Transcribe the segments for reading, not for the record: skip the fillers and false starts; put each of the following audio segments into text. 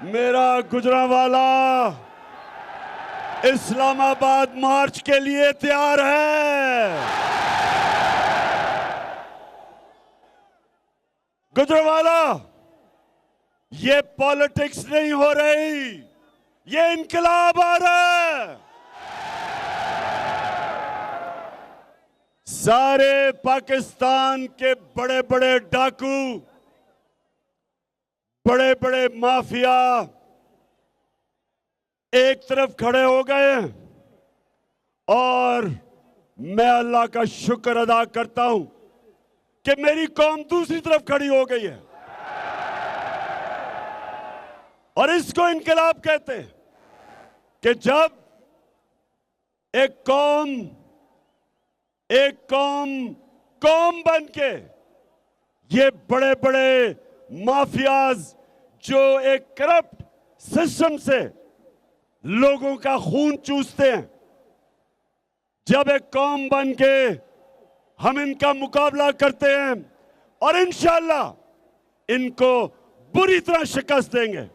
मेरा गुजरांवाला इस्लामाबाद मार्च के लिए तैयार है। गुजरांवाला, ये पॉलिटिक्स नहीं हो रही, ये इनकलाब आ रहा है। सारे पाकिस्तान के बड़े बड़े डाकू, बड़े बड़े माफिया एक तरफ खड़े हो गए और मैं अल्लाह का शुक्र अदा करता हूं कि मेरी कौम दूसरी तरफ खड़ी हो गई है और इसको इनकलाब कहते हैं कि जब एक कौम बन के ये बड़े बड़े माफियाज जो एक करप्ट सिस्टम से लोगों का खून चूसते हैं, जब एक कौम बन के हम इनका मुकाबला करते हैं और इंशाअल्लाह इनको बुरी तरह शिकस्त देंगे।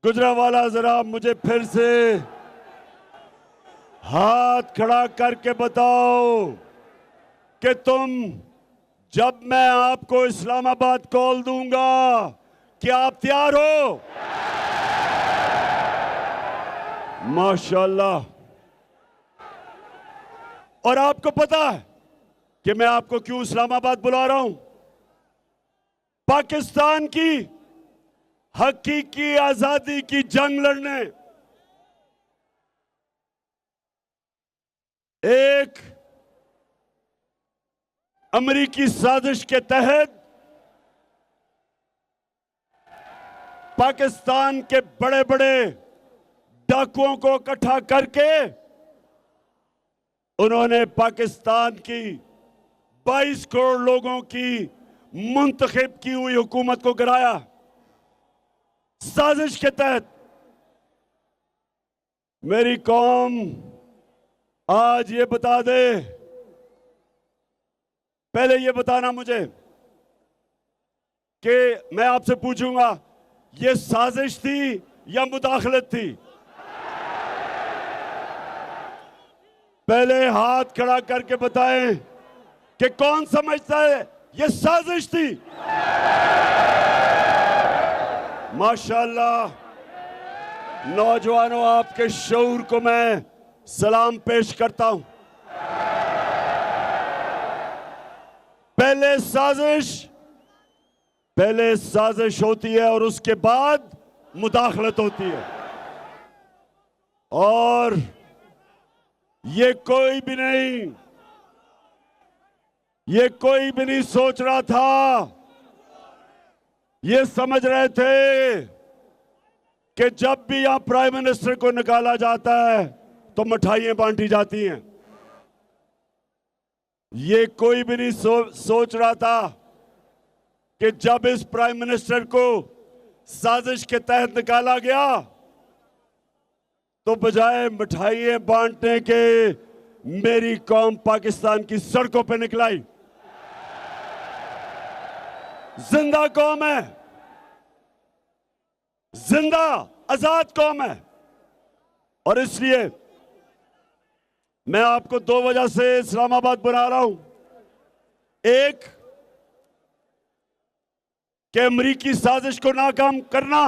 गुजरांवाला जरा मुझे फिर से हाथ खड़ा करके बताओ कि तुम, जब मैं आपको इस्लामाबाद कॉल दूंगा, क्या आप तैयार हो? माशाअल्लाह। और आपको पता है कि मैं आपको क्यों इस्लामाबाद बुला रहा हूं? पाकिस्तान की हकीकी आजादी की जंग लड़ने एक अमेरिकी साजिश के तहत पाकिस्तान के बड़े बड़े डाकुओं को इकट्ठा करके उन्होंने पाकिस्तान की 22 करोड़ लोगों की मुंतखब की हुई हुकूमत को गिराया। साजिश के तहत मेरी कौम आज ये बता दे, पहले ये बताना मुझे कि मैं आपसे पूछूंगा, ये साजिश थी या मुदाखलत थी? पहले हाथ खड़ा करके बताएं कि कौन समझता है ये साजिश थी? माशाअल्लाह। नौजवानों, आपके शऊर को मैं सलाम पेश करता हूं। पहले साजिश होती है और उसके बाद मुदाखलत होती है। और ये कोई भी नहीं सोच रहा था, ये समझ रहे थे कि जब भी यहां प्राइम मिनिस्टर को निकाला जाता है तो मिठाइयां बांटी जाती हैं। ये कोई भी नहीं सोच रहा था कि जब इस प्राइम मिनिस्टर को साजिश के तहत निकाला गया तो बजाय मिठाइयां बांटने के मेरी कौम पाकिस्तान की सड़कों पर निकलाई। जिंदा कौम है, जिंदा आजाद कौम है। और इसलिए मैं आपको 2 वजह से इस्लामाबाद बुला रहा हूं। एक, कि अमरीकी साजिश को नाकाम करना,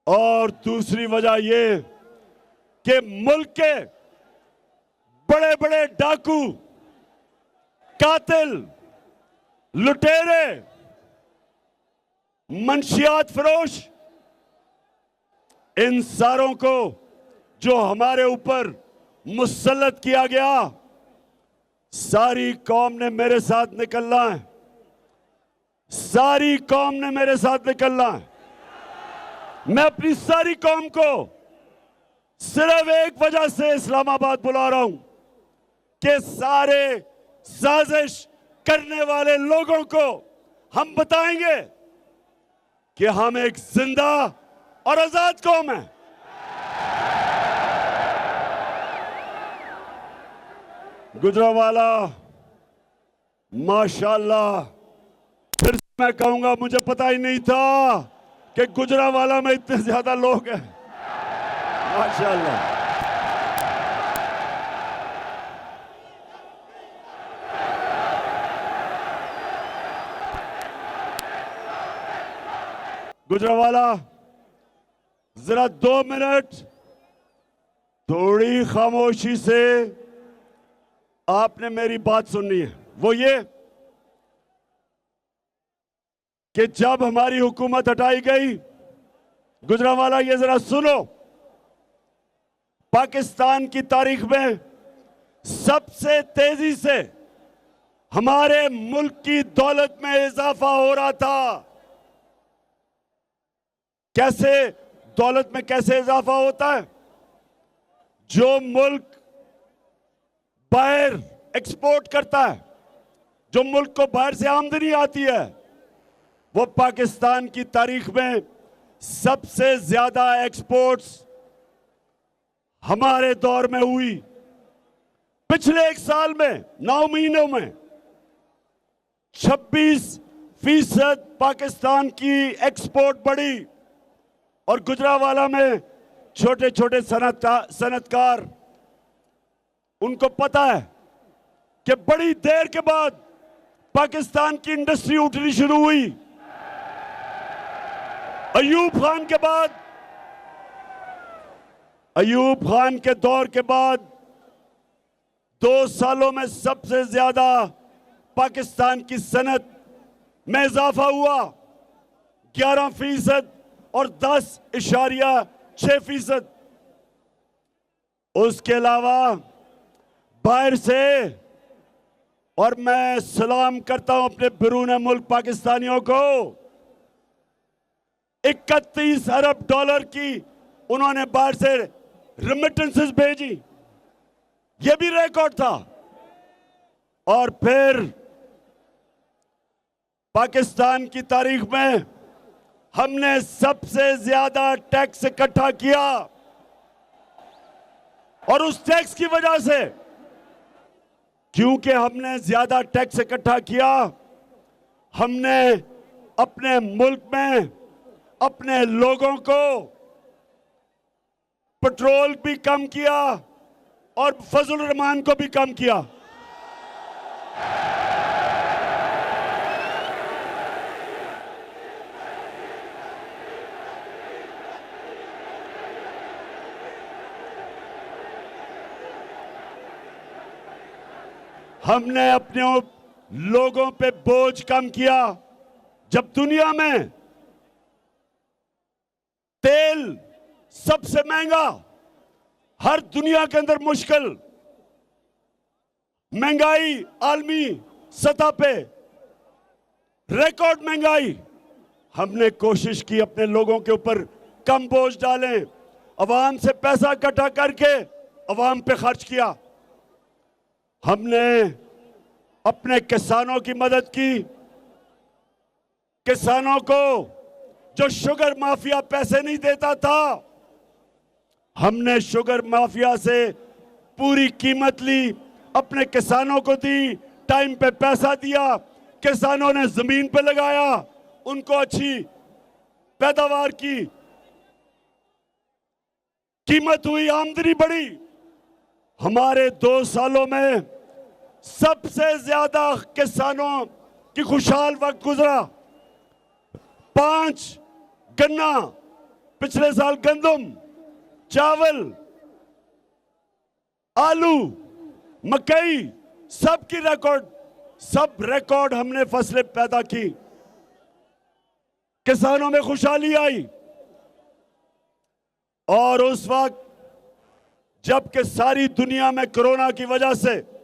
और दूसरी वजह यह कि मुल्क के बड़े बड़े डाकू, कातिल, लुटेरे, मंशियात फरोश, इन सारों को जो हमारे ऊपर मुसल्लत किया गया, सारी कौम ने मेरे साथ निकलना है। सारी कौम ने मेरे साथ निकलना है। मैं अपनी सारी कौम को सिर्फ एक वजह से इस्लामाबाद बुला रहा हूं कि सारे साजिश करने वाले लोगों को हम बताएंगे कि हम एक जिंदा और आजाद कौम है। गुजरांवाला, माशाल्लाह, फिर से मैं कहूंगा, मुझे पता ही नहीं था कि गुजरांवाला में इतने ज्यादा लोग हैं। माशाल्लाह। गुजरांवाला, जरा 2 मिनट थोड़ी खामोशी से आपने मेरी बात सुननी है। वो ये कि जब हमारी हुकूमत हटाई गई, गुजरांवाला ये जरा सुनो, पाकिस्तान की तारीख में सबसे तेजी से हमारे मुल्क की दौलत में इजाफा हो रहा था। कैसे दौलत में कैसे इजाफा होता है? जो मुल्क बाहर एक्सपोर्ट करता है, जो मुल्क को बाहर से आमदनी आती है, वो पाकिस्तान की तारीख में सबसे ज्यादा एक्सपोर्ट्स हमारे दौर में हुई। पिछले 1 साल में 9 महीनों में 26% पाकिस्तान की एक्सपोर्ट बढ़ी। और गुजरांवाला में छोटे छोटे सनतकार, उनको पता है कि बड़ी देर के बाद पाकिस्तान की इंडस्ट्री उठनी शुरू हुई। अयूब खान के दौर के बाद 2 सालों में सबसे ज्यादा पाकिस्तान की सनत में इजाफा हुआ, 11% और 10.6%। उसके अलावा बाहर से, और मैं सलाम करता हूं अपने बैरून मुल्क पाकिस्तानियों को, 31 अरब डॉलर की उन्होंने बाहर से रेमिटेंसेस भेजी। यह भी रिकॉर्ड था। और फिर पाकिस्तान की तारीख में हमने सबसे ज्यादा टैक्स इकट्ठा किया। और उस टैक्स की वजह से, क्योंकि हमने ज्यादा टैक्स इकट्ठा किया, हमने अपने मुल्क में अपने लोगों को पेट्रोल भी कम किया और फजल रहमान को भी कम किया। हमने अपने लोगों पे बोझ कम किया। जब दुनिया में तेल सबसे महंगा, हर दुनिया के अंदर मुश्किल, महंगाई आलमी सतह पे रिकॉर्ड महंगाई, हमने कोशिश की अपने लोगों के ऊपर कम बोझ डालें, अवाम से पैसा इकट्ठा करके अवाम पे खर्च किया। हमने अपने किसानों की मदद की। किसानों को जो शुगर माफिया पैसे नहीं देता था, हमने शुगर माफिया से पूरी कीमत ली, अपने किसानों को दी, टाइम पे पैसा दिया, किसानों ने जमीन पे लगाया, उनको अच्छी पैदावार की, कीमत हुई, आमदनी बढ़ी। हमारे 2 सालों में सबसे ज्यादा किसानों की खुशहाल वक्त गुजरा। 5 गन्ना, पिछले साल गंदम, चावल, आलू, मकई, सब रिकॉर्ड हमने फसलें पैदा की। किसानों में खुशहाली आई। और उस वक्त जबकि सारी दुनिया में कोरोना की वजह से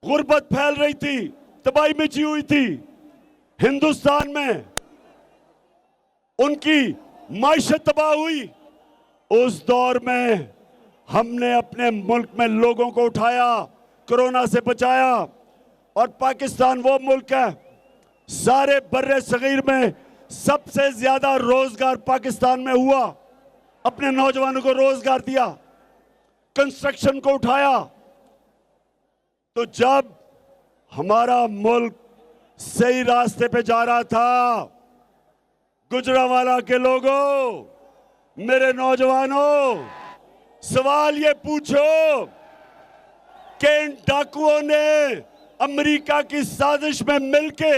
गुर्बत फैल रही थी, तबाही मची हुई थी, हिंदुस्तान में उनकी माइशत तबाह हुई। उस दौर में हमने अपने मुल्क में लोगों को उठाया, कोरोना से बचाया। और पाकिस्तान वो मुल्क है, सारे बर्रे सगीर में सबसे ज्यादा रोजगार पाकिस्तान में हुआ। अपने नौजवानों को रोजगार दिया, कंस्ट्रक्शन को उठाया। तो जब हमारा मुल्क सही रास्ते पे जा रहा था। गुजरांवाला के लोगों, मेरे नौजवानों, सवाल ये पूछो कि इन डाकुओं ने अमेरिका की साजिश में मिलके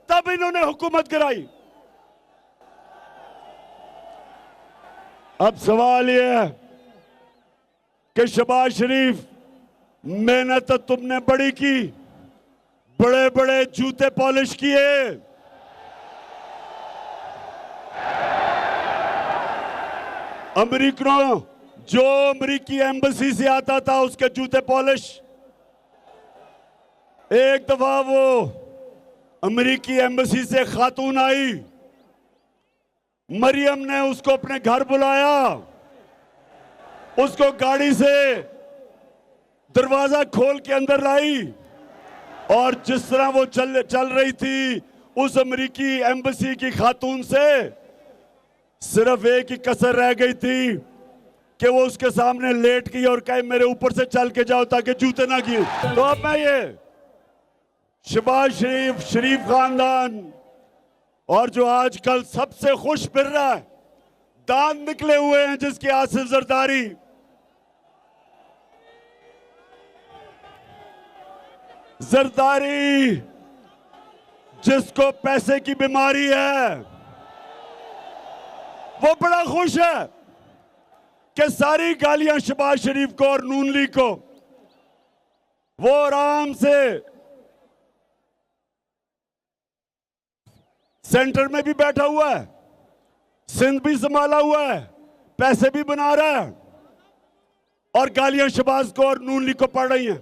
तब इन्होंने हुकूमत गिराई। अब सवाल ये है कि शहबाज शरीफ, मेहनत तो तुमने बड़ी की, बड़े बड़े जूते पॉलिश किए, अमेरिकनों जो अमेरिकी एम्बेसी से आता था उसके जूते पॉलिश। एक दफा वो अमेरिकी एम्बेसी से खातून आई, मरियम ने उसको अपने घर बुलाया, उसको गाड़ी से दरवाजा खोल के अंदर लाई और जिस तरह वो चल रही थी, उस अमेरिकी एम्बेसी की खातून से सिर्फ एक ही कसर रह गई थी कि वो उसके सामने लेट गई और कहे मेरे ऊपर से चल के जाओ ताकि जूते ना गिरे। तो अब मैं ये शहबाज शरीफ, शरीफ खानदान और जो आजकल सबसे खुश फिर रहा है, दांत निकले हुए हैं जिसकी आसिफ जरदारी, जरदारी जिसको पैसे की बीमारी है, वो बड़ा खुश है कि सारी गालियां शहबाज शरीफ को और नून लीग को, वो आराम से सेंटर में भी बैठा हुआ है, सिंध भी संभाला हुआ है, पैसे भी बना रहा है और गालियां शहबाज को और नून लीग को पड़ रही हैं।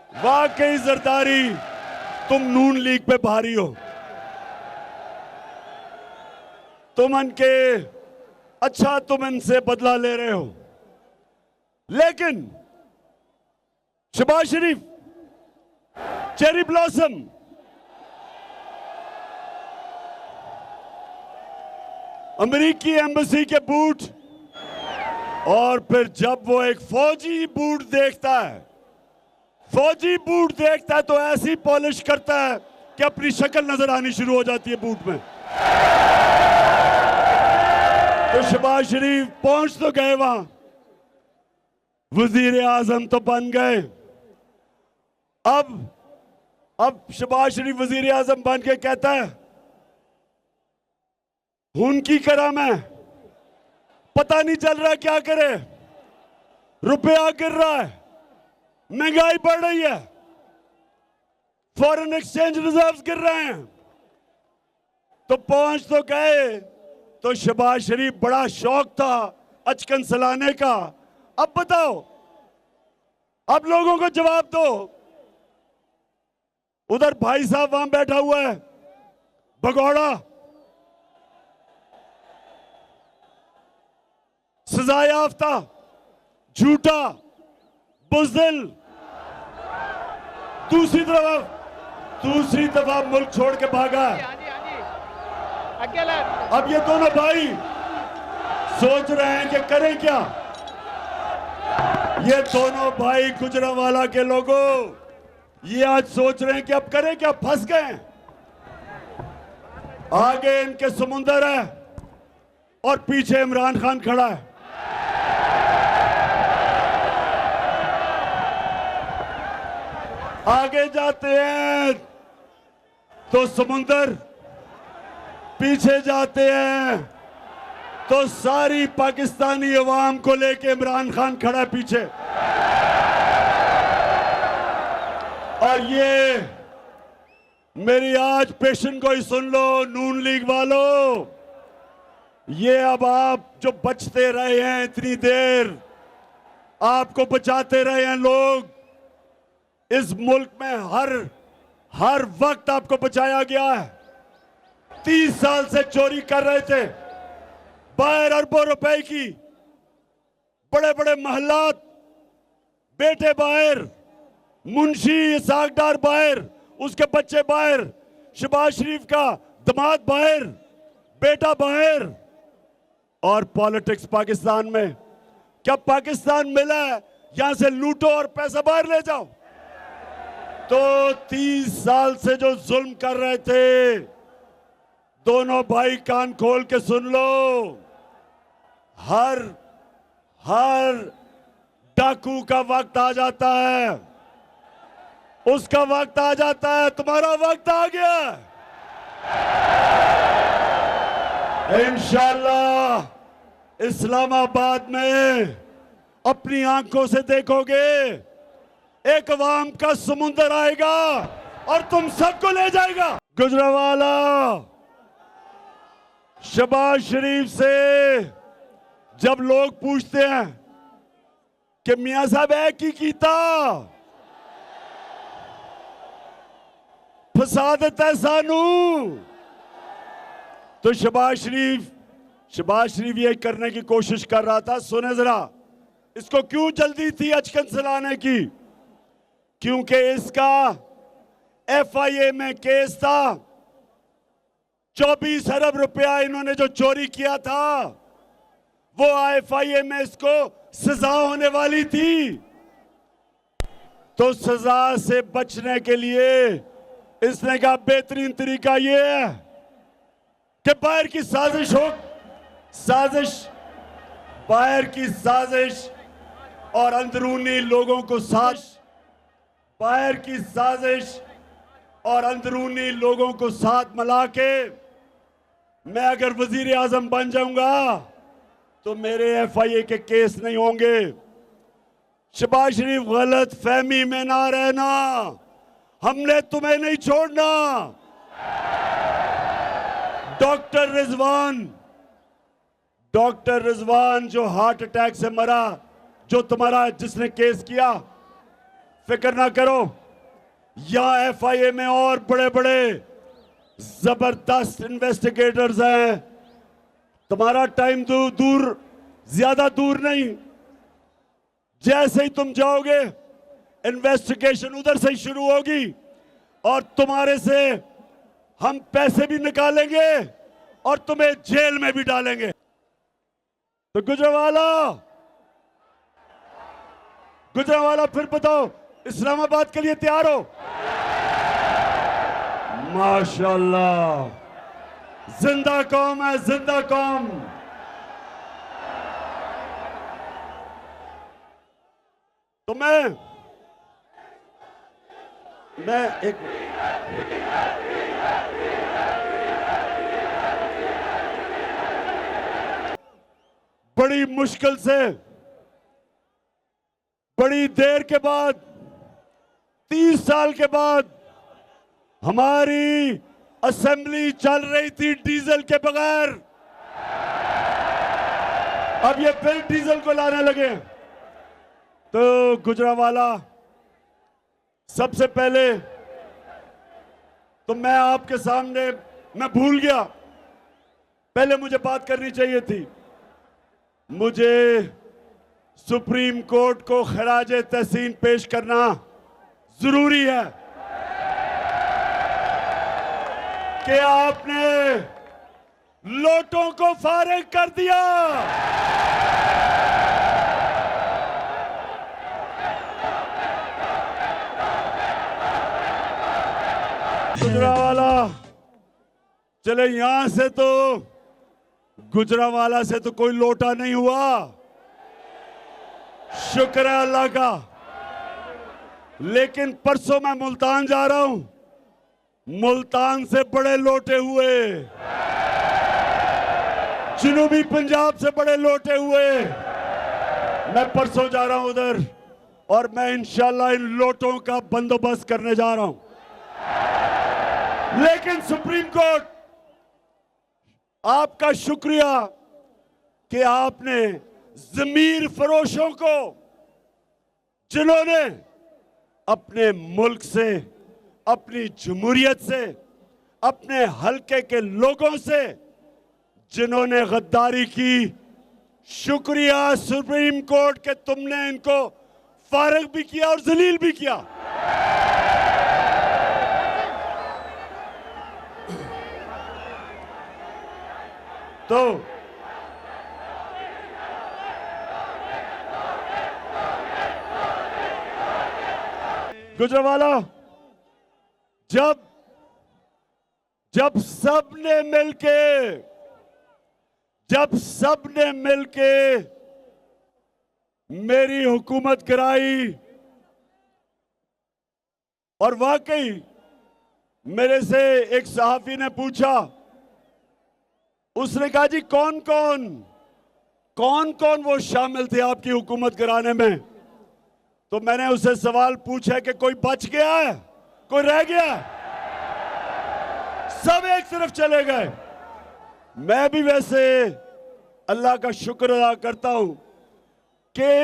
वाकई जरदारी, तुम नून लीग पे भारी हो, तुम इनके अच्छा, तुम इनसे बदला ले रहे हो। लेकिन शहबाज शरीफ चेरी ब्लॉसम, अमेरिकी एम्बेसी के बूट, और फिर जब वो एक फौजी बूट देखता है, फौजी बूट देखता है तो ऐसी पॉलिश करता है कि अपनी शक्ल नजर आनी शुरू हो जाती है बूट में। तो शहबाज शरीफ पहुंच तो गए वहां, वजीर आजम तो बन गए। अब शहबाज शरीफ वजीर आजम बन के कहता है उनकी करा मैं, पता नहीं चल रहा क्या करे, रुपया गिर रहा है, महंगाई बढ़ रही है, फॉरेन एक्सचेंज रिजर्व्स गिर रहे हैं। तो पहुंच तो गए, तो शहबाज शरीफ बड़ा शौक था अचकन सलाने का। अब बताओ, अब लोगों को जवाब दो। उधर भाई साहब वहां बैठा हुआ है भगौड़ा, सजा याफ्ता, झूठा, बुज़दिल, दूसरी दफा मुल्क छोड़ के भागा। अब ये दोनों भाई सोच रहे हैं कि करें क्या। ये दोनों भाई गुजरांवाला के लोगों, ये आज सोच रहे हैं कि अब करें क्या, फंस गए। आगे इनके समुंदर है और पीछे इमरान खान खड़ा है। आगे जाते हैं तो समुंदर, पीछे जाते हैं तो सारी पाकिस्तानी अवाम को लेके इमरान खान खड़ा है पीछे। और ये मेरी आज पेशन को ही सुन लो नून लीग वालों, ये अब आप जो बचते रहे हैं इतनी देर, आपको बचाते रहे हैं लोग, इस मुल्क में हर वक्त आपको बचाया गया है। 30 साल से चोरी कर रहे थे, बाहर अरबों रुपए की, बड़े बड़े महलात, बेटे बाहर, मुंशी इसाक डार बाहर, उसके बच्चे बाहर, शहबाज शरीफ का दामाद बाहर, बेटा बाहर, और पॉलिटिक्स पाकिस्तान में। क्या पाकिस्तान मिला है यहां से लूटो और पैसा बाहर ले जाओ? तो 30 साल से जो जुल्म कर रहे थे, दोनों भाई कान खोल के सुन लो। हर डाकू का वक्त आ जाता है, उसका वक्त आ जाता है, तुम्हारा वक्त आ गया। इंशाअल्लाह इस्लामाबाद में अपनी आंखों से देखोगे, एक अवाम का समुंदर आएगा और तुम सबको ले जाएगा। गुजरावाला शहबाज शरीफ से जब लोग पूछते हैं कि मियां साहब है की कीता फसा देता है सानू, तो शहबाज शरीफ ये करने की कोशिश कर रहा था। सुने जरा, इसको क्यों जल्दी थी अचकन से लाने की? क्योंकि इसका FIA में केस था। 24 अरब रुपया इन्होंने जो चोरी किया था, वो FIA में इसको सजा होने वाली थी। तो सजा से बचने के लिए इसने कहा बेहतरीन तरीका ये है कि बाहर की साजिश और अंदरूनी लोगों को साथ मिला के मैं अगर वजीर आजम बन जाऊंगा तो मेरे FIA के केस नहीं होंगे। शहबाज शरीफ गलत फहमी में ना रहना, हमने तुम्हें नहीं छोड़ना। डॉक्टर रिजवान जो हार्ट अटैक से मरा, जो तुम्हारा जिसने केस किया, फिक्र ना करो, यहां FIA में और बड़े बड़े जबरदस्त इन्वेस्टिगेटर्स हैं। तुम्हारा टाइम ज्यादा दूर नहीं, जैसे ही तुम जाओगे इन्वेस्टिगेशन उधर से ही शुरू होगी और तुम्हारे से हम पैसे भी निकालेंगे और तुम्हें जेल में भी डालेंगे। तो गुजरावाला फिर बताओ, इस्लामाबाद के लिए तैयार हो? माशाल्लाह, जिंदा कौम है, जिंदा कौम। तो मैं एक बड़ी मुश्किल से बड़ी देर के बाद 30 साल के बाद हमारी असेंबली चल रही थी डीजल के बगैर, अब ये फिर डीजल को लाने लगे। तो गुजरावाला, सबसे पहले तो मैं आपके सामने, मैं भूल गया, पहले मुझे बात करनी चाहिए थी। मुझे सुप्रीम कोर्ट को खराजे तहसीन पेश करना जरूरी है कि आपने लोटों को फारिग कर दिया। गुजरावाला चले, यहां से तो गुजरावाला से तो कोई लोटा नहीं हुआ, शुक्र है अल्लाह का। लेकिन परसों मैं मुल्तान जा रहा हूं, मुल्तान से बड़े लोटे हुए, जनूबी पंजाब से बड़े लोटे हुए। मैं परसों जा रहा हूं उधर और मैं इंशाल्लाह इन लोटों का बंदोबस्त करने जा रहा हूं। लेकिन सुप्रीम कोर्ट, आपका शुक्रिया कि आपने ज़मीर फरोशों को, जिन्होंने अपने मुल्क से, अपनी जमहूरियत से, अपने हलके के लोगों से जिन्होंने गद्दारी की, शुक्रिया सुप्रीम कोर्ट के तुमने इनको फारिग भी किया और जलील भी किया। तो गुजरावाला, जब जब सबने मिलके मेरी हुकूमत गिराई, और वाकई मेरे से एक सहाफी ने पूछा, उसने कहा जी कौन कौन वो शामिल थे आपकी हुकूमत गिराने में? तो मैंने उससे सवाल पूछा कि कोई बच गया है, कोई रह गया? सब एक तरफ चले गए। मैं भी वैसे अल्लाह का शुक्र अदा करता हूं कि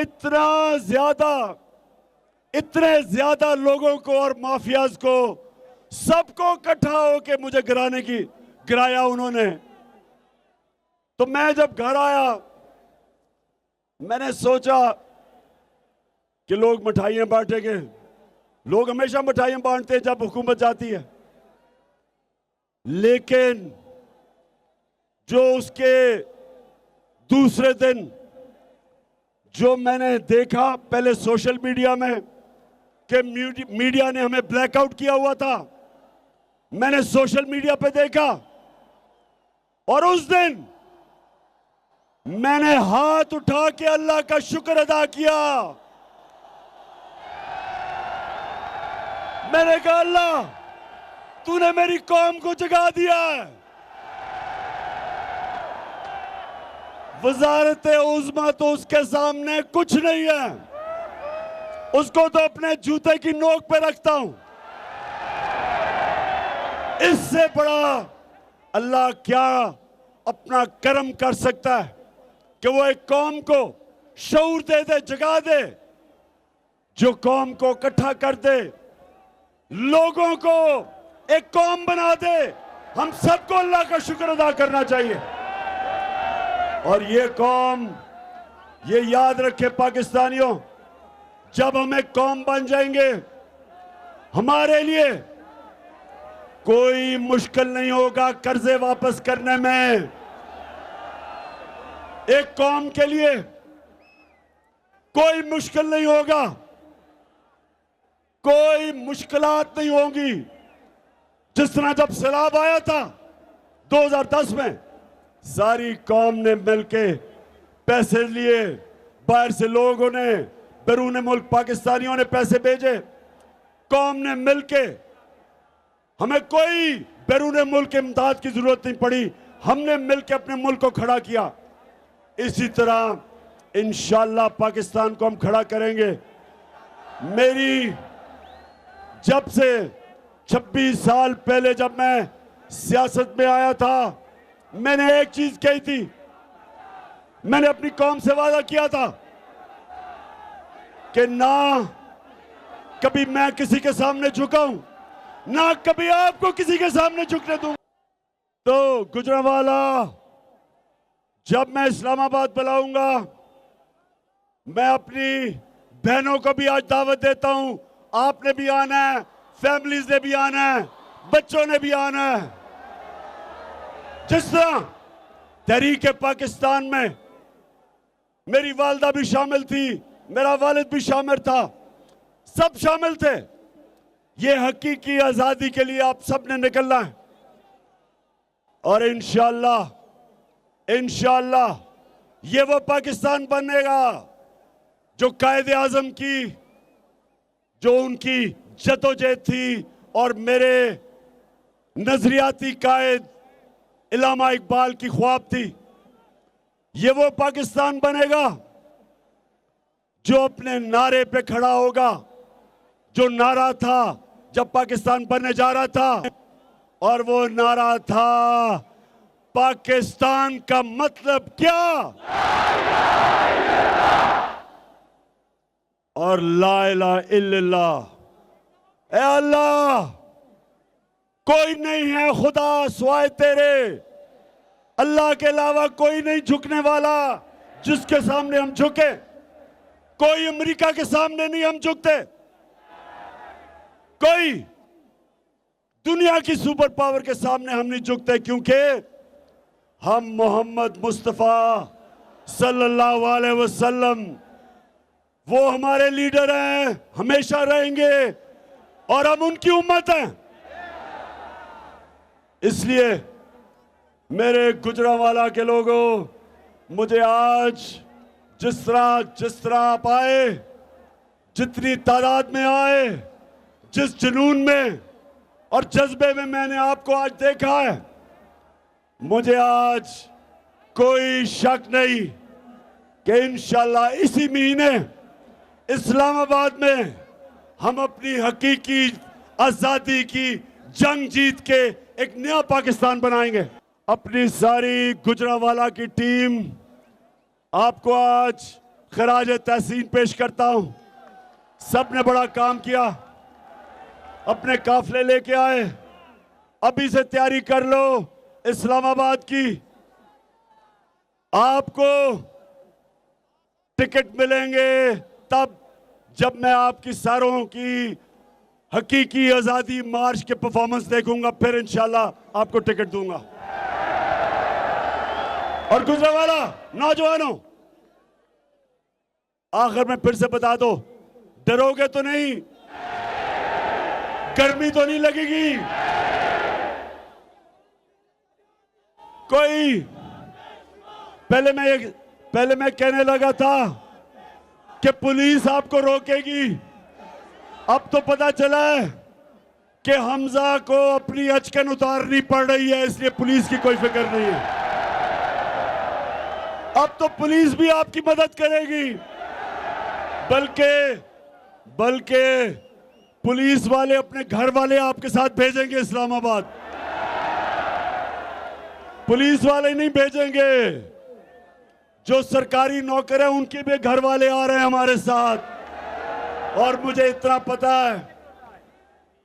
इतने ज्यादा लोगों को और माफियाज को सबको इकट्ठा होके मुझे गिराया उन्होंने। तो मैं जब घर आया मैंने सोचा कि लोग मिठाइयां बांटेंगे। लोग हमेशा मिठाइयां बांटते हैं जब हुकूमत जाती है, लेकिन जो उसके दूसरे दिन जो मैंने देखा पहले सोशल मीडिया में कि मीडिया ने हमें ब्लैकआउट किया हुआ था, मैंने सोशल मीडिया पे देखा और उस दिन मैंने हाथ उठा के अल्लाह का शुक्र अदा किया। मैंने कहा अल्लाह तूने मेरी कौम को जगा दिया है। वजारत उज़्मा तो उसके सामने कुछ नहीं है, उसको तो अपने जूते की नोक पे रखता हूं। इससे बड़ा अल्लाह क्या अपना करम कर सकता है कि वो एक कौम को शऊर दे दे, जगा दे, जो कौम को इकट्ठा कर दे, लोगों को एक कौम बना दे। हम सबको अल्लाह का शुक्र अदा करना चाहिए। और ये कौम, ये याद रखे पाकिस्तानियों, जब हम एक कौम बन जाएंगे हमारे लिए कोई मुश्किल नहीं होगा कर्जे वापस करने में। एक कौम के लिए कोई मुश्किल नहीं होगा, कोई मुश्किलात नहीं होंगी। जिस तरह जब सैलाब आया था 2010 में, सारी कौम ने मिलके पैसे लिए, बाहर से लोगों ने, बैरून मुल्क पाकिस्तानियों ने पैसे भेजे, कौम ने मिलके, हमें कोई बैरून मुल्क इमदाद की जरूरत नहीं पड़ी, हमने मिलके अपने मुल्क को खड़ा किया। इसी तरह इंशाअल्लाह पाकिस्तान को हम खड़ा करेंगे। मेरी जब से 26 साल पहले जब मैं सियासत में आया था, मैंने एक चीज कही थी, मैंने अपनी कौम से वादा किया था कि ना कभी मैं किसी के सामने झुकाऊं, ना कभी आपको किसी के सामने झुकने दूं। तो गुजरांवाला, जब मैं इस्लामाबाद बुलाऊंगा, मैं अपनी बहनों को भी आज दावत देता हूं, आपने भी आना है, फैमिलीज ने भी आना है, बच्चों ने भी आना है। जिस तरह तहरीक पाकिस्तान में मेरी वालदा भी शामिल थी, मेरा वालिद भी शामिल था, सब शामिल थे। ये हकीकी आजादी के लिए आप सब ने निकलना है और इंशाअल्लाह ये वो पाकिस्तान बनेगा जो कायदे आजम की, जो उनकी जदोजहद थी और मेरे नजरियाती कायद इलामा इकबाल की ख्वाब थी। ये वो पाकिस्तान बनेगा जो अपने नारे पे खड़ा होगा, जो नारा था जब पाकिस्तान बनने जा रहा था, और वो नारा था पाकिस्तान का मतलब क्या, और ला इलाहा इल्लल्लाह। ए अल्लाह, कोई नहीं है खुदा सिवाय तेरे, अल्लाह के अलावा कोई नहीं झुकने वाला जिसके सामने हम झुके। कोई अमेरिका के सामने नहीं हम झुकते, कोई दुनिया की सुपर पावर के सामने हम नहीं झुकते, क्योंकि हम मोहम्मद मुस्तफा सल्लल्लाहु अलैहि वसल्लम, वो हमारे लीडर हैं, हमेशा रहेंगे और हम उनकी उम्मत हैं। इसलिए मेरे गुजरांवाला के लोगों, मुझे आज जिस तरह आप आए, जितनी तादाद में आए, जिस जुनून में और जज्बे में मैंने आपको आज देखा है, मुझे आज कोई शक नहीं कि इंशाल्लाह इसी महीने इस्लामाबाद में हम अपनी हकीकी आजादी की जंग जीत के एक नया पाकिस्तान बनाएंगे। अपनी सारी गुजरांवाला की टीम आपको आज खराज तहसीन पेश करता हूं। सबने बड़ा काम किया, अपने काफले लेके आए, अभी से तैयारी कर लो इस्लामाबाद की। आपको टिकट मिलेंगे तब जब मैं आपकी सारों की हकीकी आजादी मार्च के परफॉर्मेंस देखूंगा, फिर इंशाल्लाह आपको टिकट दूंगा। और गुजरांवाला नौजवानों, आखिर में फिर से बता दो, डरोगे तो नहीं? गर्मी तो नहीं लगेगी? कोई पहले मैं कहने लगा था कि पुलिस आपको रोकेगी, अब तो पता चला है कि हमजा को अपनी अचकन उतारनी पड़ रही है, इसलिए पुलिस की कोई फिक्र नहीं है। अब तो पुलिस भी आपकी मदद करेगी, बल्कि पुलिस वाले अपने घर वाले आपके साथ भेजेंगे इस्लामाबाद। पुलिस वाले नहीं भेजेंगे, जो सरकारी नौकर है उनके भी घर वाले आ रहे हैं हमारे साथ। और मुझे इतना पता है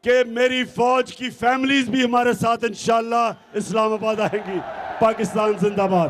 कि मेरी फौज की फैमिलीज भी हमारे साथ इंशाल्लाह इस्लामाबाद आएंगी। पाकिस्तान जिंदाबाद।